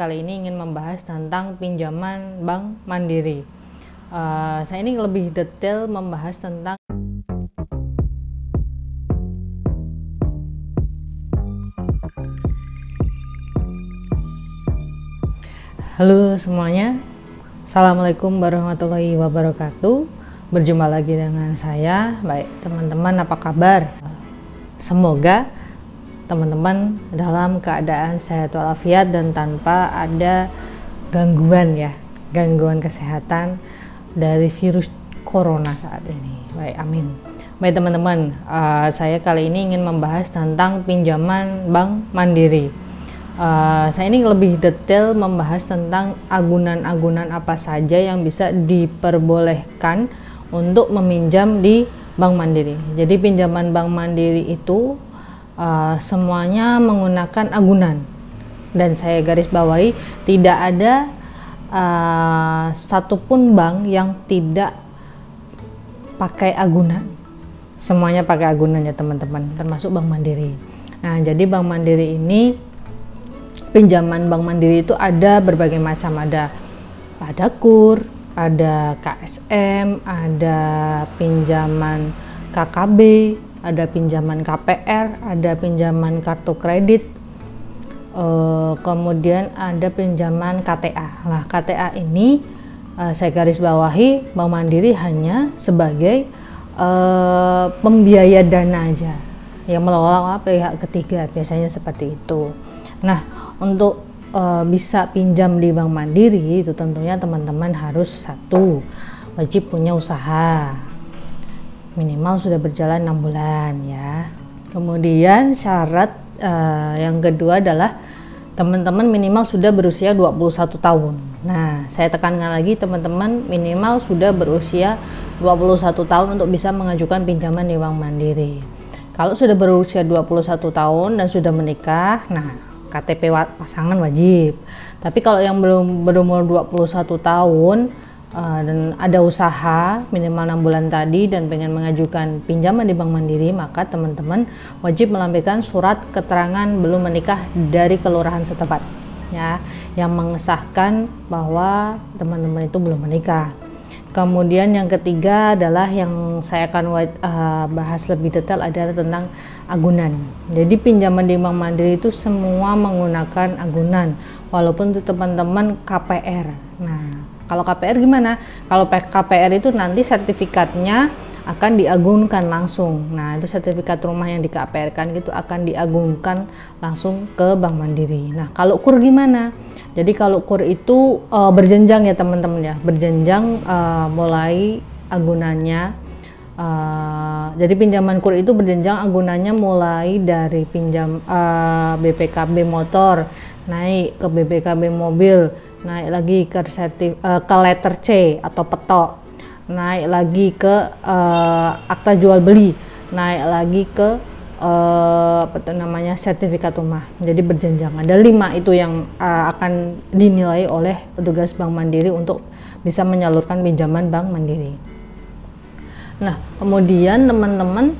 kali ini ingin membahas tentang pinjaman Bank Mandiri. Saya ini lebih detail membahas tentang Halo semuanya, Assalamualaikum warahmatullahi wabarakatuh. Berjumpa lagi dengan saya. Baik teman-teman, apa kabar? Semoga teman-teman dalam keadaan sehat walafiat dan tanpa ada gangguan kesehatan dari virus corona saat ini. Baik, amin. Baik teman-teman, saya kali ini ingin membahas tentang pinjaman Bank Mandiri. Saya ini lebih detail membahas tentang agunan-agunan apa saja yang bisa diperbolehkan untuk meminjam di Bank Mandiri. Jadi pinjaman Bank Mandiri itu semuanya menggunakan agunan, dan saya garis bawahi tidak ada satupun bank yang tidak pakai agunan. Semuanya pakai agunan ya teman-teman, termasuk Bank Mandiri. Nah, jadi Bank Mandiri ini, pinjaman Bank Mandiri itu ada berbagai macam, ada KUR, ada KSM, ada pinjaman KKB, ada pinjaman KPR, ada pinjaman kartu kredit, kemudian ada pinjaman KTA. Nah, KTA ini saya garis bawahi, Bank Mandiri hanya sebagai pembiaya dana aja, yang mengelola pihak ketiga, biasanya seperti itu. Nah, untuk bisa pinjam di Bank Mandiri itu tentunya teman-teman harus wajib punya usaha. Minimal sudah berjalan 6 bulan ya. Kemudian syarat yang kedua adalah teman-teman minimal sudah berusia 21 tahun. Nah, saya tekankan lagi teman-teman minimal sudah berusia 21 tahun untuk bisa mengajukan pinjaman di Bank Mandiri. Kalau sudah berusia 21 tahun dan sudah menikah, nah KTP pasangan wajib. Tapi kalau yang belum berumur 21 tahun dan ada usaha minimal 6 bulan tadi dan pengen mengajukan pinjaman di Bank Mandiri, maka teman-teman wajib melampirkan surat keterangan belum menikah dari kelurahan setempat ya, yang mengesahkan bahwa teman-teman itu belum menikah. Kemudian yang ketiga adalah yang saya akan bahas lebih detail adalah tentang agunan. Jadi pinjaman di Bank Mandiri itu semua menggunakan agunan, walaupun itu teman-teman KPR. Nah, kalau KPR gimana? Kalau KPR itu nanti sertifikatnya akan diagunkan langsung. Nah, itu sertifikat rumah yang di KPR kan gitu akan diagunkan langsung ke Bank Mandiri. Nah, kalau KUR gimana? Jadi kalau KUR itu berjenjang ya teman-teman ya, berjenjang mulai agunannya. Jadi pinjaman KUR itu berjenjang agunannya mulai dari pinjam BPKB motor, naik ke BPKB mobil, naik lagi ke letter C atau petok, naik lagi ke akta jual beli, naik lagi ke sertifikat rumah. Jadi berjenjang. Ada 5 itu yang akan dinilai oleh petugas Bank Mandiri untuk bisa menyalurkan pinjaman Bank Mandiri. Nah, kemudian teman-teman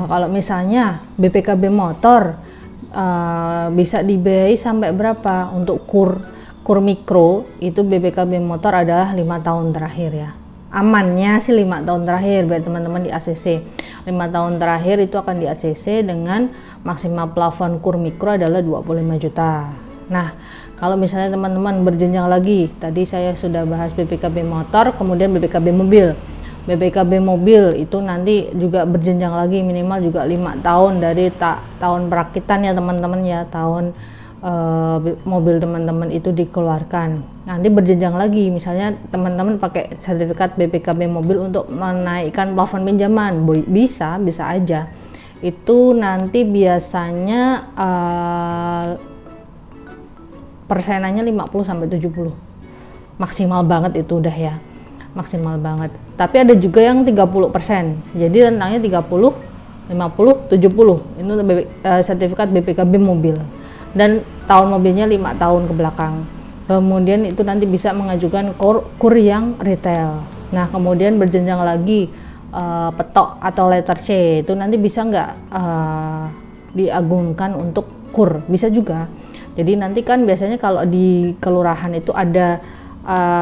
kalau misalnya BPKB motor bisa dibiayai sampai berapa? Untuk KUR mikro itu BPKB motor adalah 5 tahun terakhir ya. Amannya sih 5 tahun terakhir biar teman-teman di ACC. 5 tahun terakhir itu akan di ACC dengan maksimal plafon KUR mikro adalah 25 juta. Nah, kalau misalnya teman-teman berjenjang lagi, tadi saya sudah bahas BPKB motor, kemudian BPKB mobil. BPKB mobil itu nanti juga berjenjang lagi, minimal juga 5 tahun dari tahun perakitan ya teman-teman ya, tahun mobil teman-teman itu dikeluarkan. Nanti berjenjang lagi, misalnya teman-teman pakai sertifikat BPKB mobil untuk menaikkan plafon pinjaman, bisa aja. Itu nanti biasanya persenannya 50-70. Maksimal banget itu udah ya. Maksimal banget. Tapi ada juga yang 30%. Jadi rentangnya 30, 50, 70. Itu sertifikat BPKB mobil. Dan tahun mobilnya 5 tahun ke belakang. Kemudian itu nanti bisa mengajukan KUR yang retail. Nah, kemudian berjenjang lagi petok atau letter C itu nanti bisa nggak diagungkan untuk KUR? Bisa juga. Jadi nanti kan biasanya kalau di kelurahan itu ada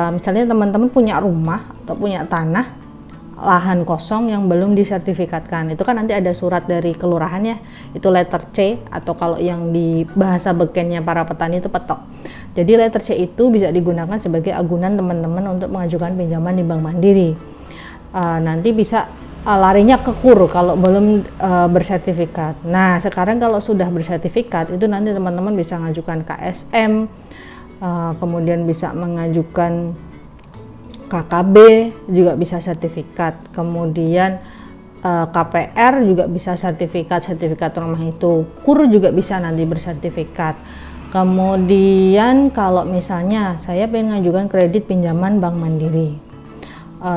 misalnya teman-teman punya rumah atau punya tanah lahan kosong yang belum disertifikatkan, itu kan nanti ada surat dari kelurahannya, itu letter C, atau kalau yang di bahasa bekennya para petani itu petok. Jadi letter C itu bisa digunakan sebagai agunan teman-teman untuk mengajukan pinjaman di Bank Mandiri. Nanti bisa larinya ke KUR kalau belum bersertifikat. Nah sekarang kalau sudah bersertifikat itu nanti teman-teman bisa mengajukan KSM, kemudian bisa mengajukan KKB juga bisa sertifikat, kemudian KPR juga bisa sertifikat rumah itu, KUR juga bisa nanti bersertifikat. Kemudian kalau misalnya saya pengen ngajukan kredit pinjaman Bank Mandiri,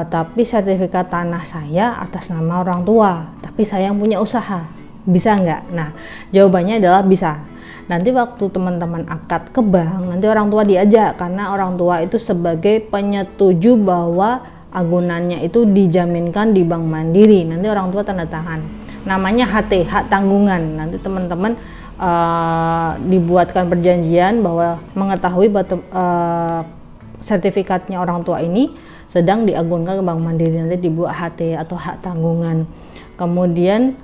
tapi sertifikat tanah saya atas nama orang tua, tapi saya yang punya usaha, bisa nggak? Nah jawabannya adalah bisa. Nanti waktu teman-teman akad ke bank, nanti orang tua diajak, karena orang tua itu sebagai penyetuju bahwa agunannya itu dijaminkan di Bank Mandiri. Nanti orang tua tanda tangan, namanya HT, hak tanggungan. Nanti teman-teman dibuatkan perjanjian bahwa mengetahui bahwa sertifikatnya orang tua ini sedang diagunkan ke Bank Mandiri, nanti dibuat HT atau hak tanggungan. Kemudian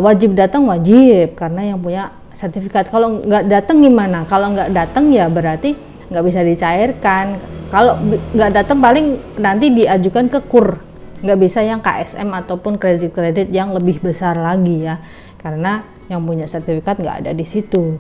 wajib datang, wajib, karena yang punya sertifikat. Kalau nggak datang gimana? Kalau nggak datang ya berarti nggak bisa dicairkan. Kalau nggak datang paling nanti diajukan ke KUR, nggak bisa yang KSM ataupun kredit-kredit yang lebih besar lagi ya, karena yang punya sertifikat nggak ada di situ.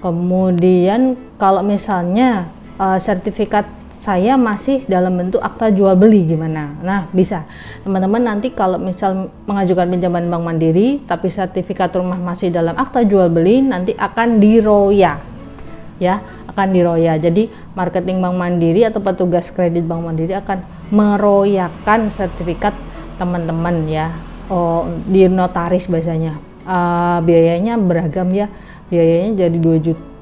Kemudian kalau misalnya sertifikat saya masih dalam bentuk akta jual beli gimana? Nah bisa teman-teman nanti kalau misal mengajukan pinjaman Bank Mandiri tapi sertifikat rumah masih dalam akta jual beli, nanti akan diroya ya, akan diroya. Jadi marketing Bank Mandiri atau petugas kredit Bank Mandiri akan meroyakan sertifikat teman-teman ya, di notaris biasanya. Biayanya beragam ya, biayanya jadi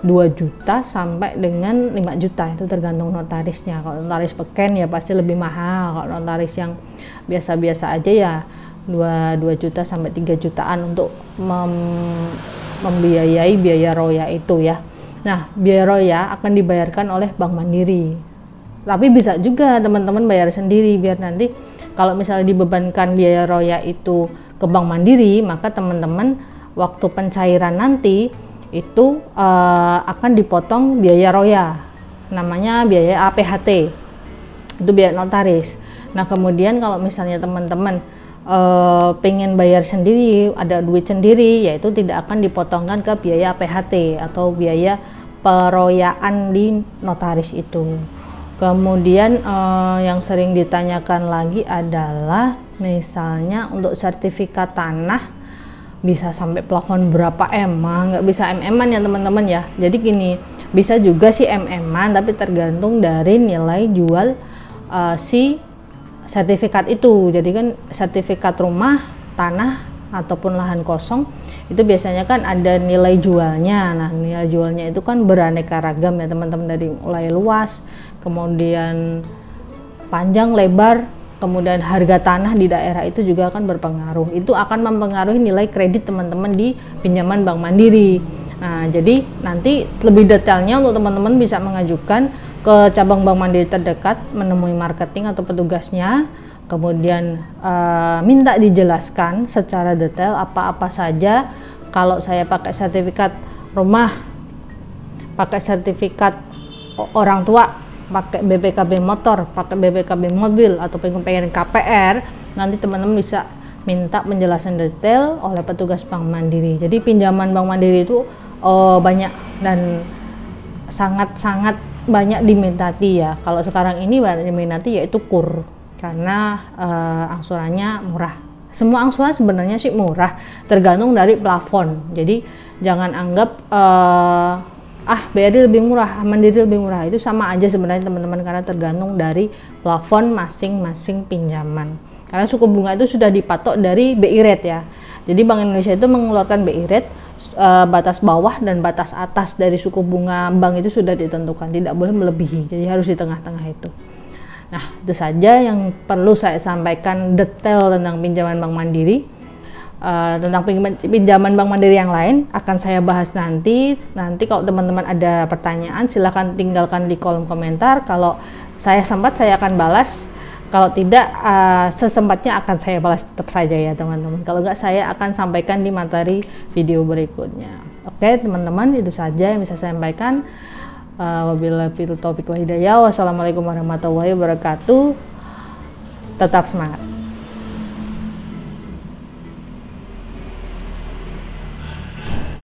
2 juta sampai dengan 5 juta, itu tergantung notarisnya. Kalau notaris beken ya pasti lebih mahal, kalau notaris yang biasa-biasa aja ya 2 juta sampai 3 jutaan untuk membiayai biaya roya itu ya. Nah biaya roya akan dibayarkan oleh Bank Mandiri, tapi bisa juga teman-teman bayar sendiri, biar nanti kalau misalnya dibebankan biaya roya itu ke Bank Mandiri, maka teman-teman waktu pencairan nanti itu akan dipotong biaya roya, namanya biaya APHT, itu biaya notaris. Nah kemudian kalau misalnya teman-teman pengen bayar sendiri, ada duit sendiri, yaitu tidak akan dipotongkan ke biaya APHT atau biaya peroyaan di notaris itu. Kemudian yang sering ditanyakan lagi adalah misalnya untuk sertifikat tanah bisa sampai plafon berapa M, nggak bisa MM-an ya teman-teman ya. Jadi gini, bisa juga sih MM-an, tapi tergantung dari nilai jual si sertifikat itu. Jadi kan sertifikat rumah, tanah ataupun lahan kosong itu biasanya kan ada nilai jualnya. Nah nilai jualnya itu kan beraneka ragam ya teman-teman, dari mulai luas, kemudian panjang, lebar, kemudian harga tanah di daerah itu juga akan berpengaruh. Itu akan mempengaruhi nilai kredit teman-teman di pinjaman Bank Mandiri. Nah, jadi nanti lebih detailnya untuk teman-teman bisa mengajukan ke cabang Bank Mandiri terdekat, menemui marketing atau petugasnya, kemudian minta dijelaskan secara detail apa-apa saja. Kalau saya pakai sertifikat rumah, pakai sertifikat orang tua, pakai BPKB motor, pakai BPKB mobil, atau pengen KPR, nanti teman-teman bisa minta penjelasan detail oleh petugas Bank Mandiri. Jadi pinjaman Bank Mandiri itu banyak dan sangat-sangat banyak diminati ya. Kalau sekarang ini banyak diminati yaitu KUR, karena angsurannya murah. Semua angsuran sebenarnya sih murah, tergantung dari plafon. Jadi jangan anggap BRI lebih murah, Mandiri lebih murah. Itu sama aja sebenarnya teman-teman, karena tergantung dari plafon masing-masing pinjaman. Karena suku bunga itu sudah dipatok dari BI rate ya. Jadi Bank Indonesia itu mengeluarkan BI rate, batas bawah dan batas atas dari suku bunga bank itu sudah ditentukan, tidak boleh melebihi. Jadi harus di tengah-tengah itu. Nah, itu saja yang perlu saya sampaikan detail tentang pinjaman Bank Mandiri. tentang pinjaman Bank Mandiri yang lain akan saya bahas nanti. Nanti kalau teman-teman ada pertanyaan silahkan tinggalkan di kolom komentar. Kalau saya sempat saya akan balas. Kalau tidak sesempatnya akan saya balas tetap saja ya teman-teman. Kalau enggak saya akan sampaikan di materi video berikutnya. Oke teman-teman, itu saja yang bisa saya sampaikan. Wabillahi taufiq wal hidayah. Wassalamualaikum warahmatullahi wabarakatuh. Tetap semangat.